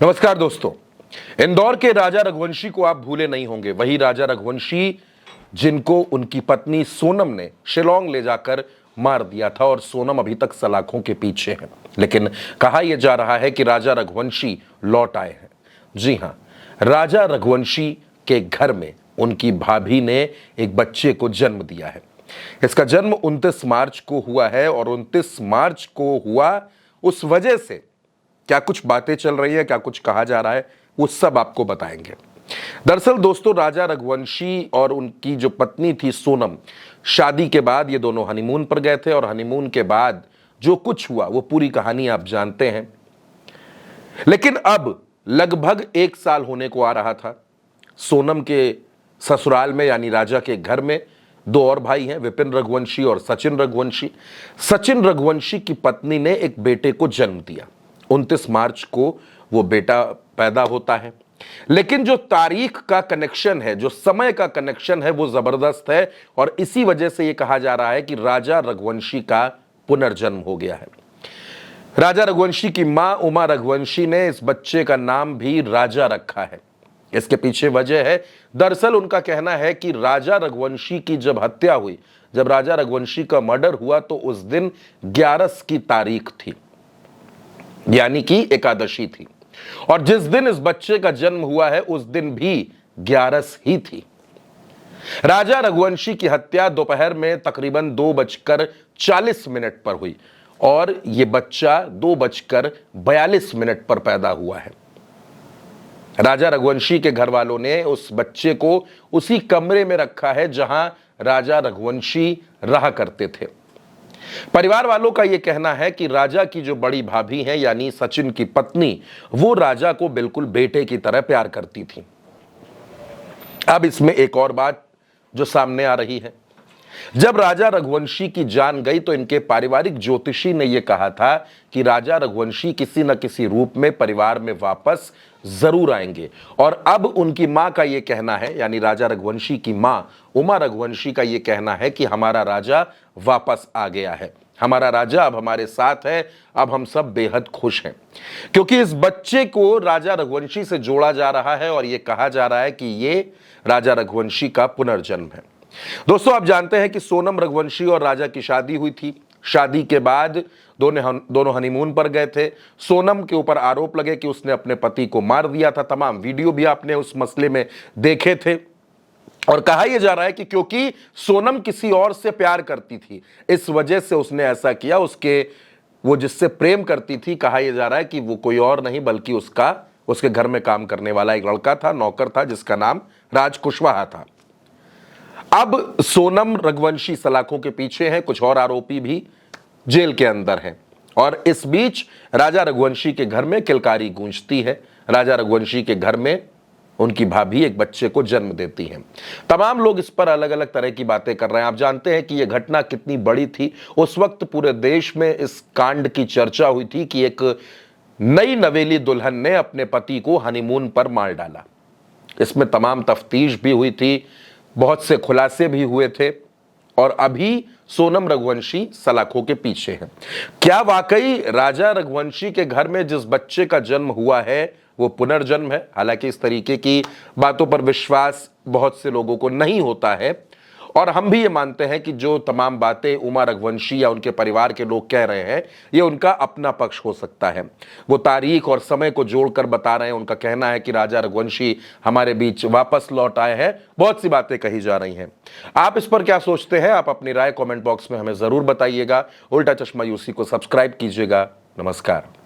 नमस्कार दोस्तों। इंदौर के राजा रघुवंशी को आप भूले नहीं होंगे। वही राजा रघुवंशी जिनको उनकी पत्नी सोनम ने शिलोंग ले जाकर मार दिया था और सोनम अभी तक सलाखों के पीछे है। लेकिन कहा यह जा रहा है कि राजा रघुवंशी लौट आए हैं। जी हां, राजा रघुवंशी के घर में उनकी भाभी ने एक बच्चे को जन्म दिया है। इसका जन्म 29 मार्च को हुआ है और 29 मार्च को हुआ उस वजह से क्या कुछ बातें चल रही है, क्या कुछ कहा जा रहा है, वो सब आपको बताएंगे। दरअसल दोस्तों, राजा रघुवंशी और उनकी जो पत्नी थी सोनम, शादी के बाद ये दोनों हनीमून पर गए थे और हनीमून के बाद जो कुछ हुआ वो पूरी कहानी आप जानते हैं। लेकिन अब लगभग 1 साल होने को आ रहा था। सोनम के ससुराल में यानी राजा के घर में 2 और भाई हैं, विपिन रघुवंशी और सचिन रघुवंशी। सचिन रघुवंशी की पत्नी ने एक बेटे को जन्म दिया। 29 मार्च को वो बेटा पैदा होता है। लेकिन जो तारीख का कनेक्शन है, जो समय का कनेक्शन है, वो जबरदस्त है और इसी वजह से ये कहा जा रहा है कि राजा रघुवंशी का पुनर्जन्म हो गया है। राजा रघुवंशी की मां उमा रघुवंशी ने इस बच्चे का नाम भी राजा रखा है। इसके पीछे वजह है, दरअसल उनका कहना है कि राजा रघुवंशी की जब हत्या हुई, जब राजा रघुवंशी का मर्डर हुआ, तो उस दिन 11 की तारीख थी, यानी कि एकादशी थी। और जिस दिन इस बच्चे का जन्म हुआ है उस दिन भी 11 ही थी। राजा रघुवंशी की हत्या दोपहर में तकरीबन 2:40 पर हुई और यह बच्चा 2:42 पर पैदा हुआ है। राजा रघुवंशी के घर वालों ने उस बच्चे को उसी कमरे में रखा है जहां राजा रघुवंशी रहा करते थे। परिवार वालों का यह कहना है कि राजा की जो बड़ी भाभी हैं यानी सचिन की पत्नी, वो राजा को बिल्कुल बेटे की तरह प्यार करती थी। अब इसमें एक और बात जो सामने आ रही है, जब राजा रघुवंशी की जान गई तो इनके पारिवारिक ज्योतिषी ने यह कहा था कि राजा रघुवंशी किसी न किसी रूप में परिवार में वापस जरूर आएंगे। और अब उनकी मां का यह कहना है, यानी राजा रघुवंशी की मां उमा रघुवंशी का यह कहना है कि हमारा राजा वापस आ गया है, हमारा राजा अब हमारे साथ है, अब हम सब बेहद खुश हैं। क्योंकि इस बच्चे को राजा रघुवंशी से जोड़ा जा रहा है और यह कहा जा रहा है कि यह राजा रघुवंशी का पुनर्जन्म है। दोस्तों, आप जानते हैं कि सोनम रघुवंशी और राजा की शादी हुई थी। शादी के बाद दोनों हनीमून पर गए थे। सोनम के ऊपर आरोप लगे कि उसने अपने पति को मार दिया था। तमाम वीडियो भी आपने उस मसले में देखे थे और कहा यह जा रहा है कि क्योंकि सोनम किसी और से प्यार करती थी, इस वजह से उसने ऐसा किया। वो जिससे प्रेम करती थी, कहा यह जा रहा है कि वो कोई और नहीं बल्कि उसके घर में काम करने वाला एक लड़का था, नौकर था, जिसका नाम राज कुशवाहा था। अब सोनम रघुवंशी सलाखों के पीछे हैं, कुछ और आरोपी भी जेल के अंदर हैं और इस बीच राजा रघुवंशी के घर में किलकारी गूंजती है। राजा रघुवंशी के घर में उनकी भाभी एक बच्चे को जन्म देती है। तमाम लोग इस पर अलग अलग तरह की बातें कर रहे हैं। आप जानते हैं कि यह घटना कितनी बड़ी थी। उस वक्त पूरे देश में इस कांड की चर्चा हुई थी कि एक नई नवेली दुल्हन ने अपने पति को हनीमून पर मार डाला। इसमें तमाम तफ्तीश भी हुई थी, बहुत से खुलासे भी हुए थे और अभी सोनम रघुवंशी सलाखों के पीछे हैं। क्या वाकई राजा रघुवंशी के घर में जिस बच्चे का जन्म हुआ है वो पुनर्जन्म है? हालांकि इस तरीके की बातों पर विश्वास बहुत से लोगों को नहीं होता है और हम भी ये मानते हैं कि जो तमाम बातें उमा रघुवंशी या उनके परिवार के लोग कह रहे हैं, ये उनका अपना पक्ष हो सकता है। वो तारीख और समय को जोड़कर बता रहे हैं। उनका कहना है कि राजा रघुवंशी हमारे बीच वापस लौट आए हैं। बहुत सी बातें कही जा रही हैं। आप इस पर क्या सोचते हैं? आप अपनी राय कमेंट बॉक्स में हमें जरूर बताइएगा। उल्टा चश्मा यूसी को सब्सक्राइब कीजिएगा। नमस्कार।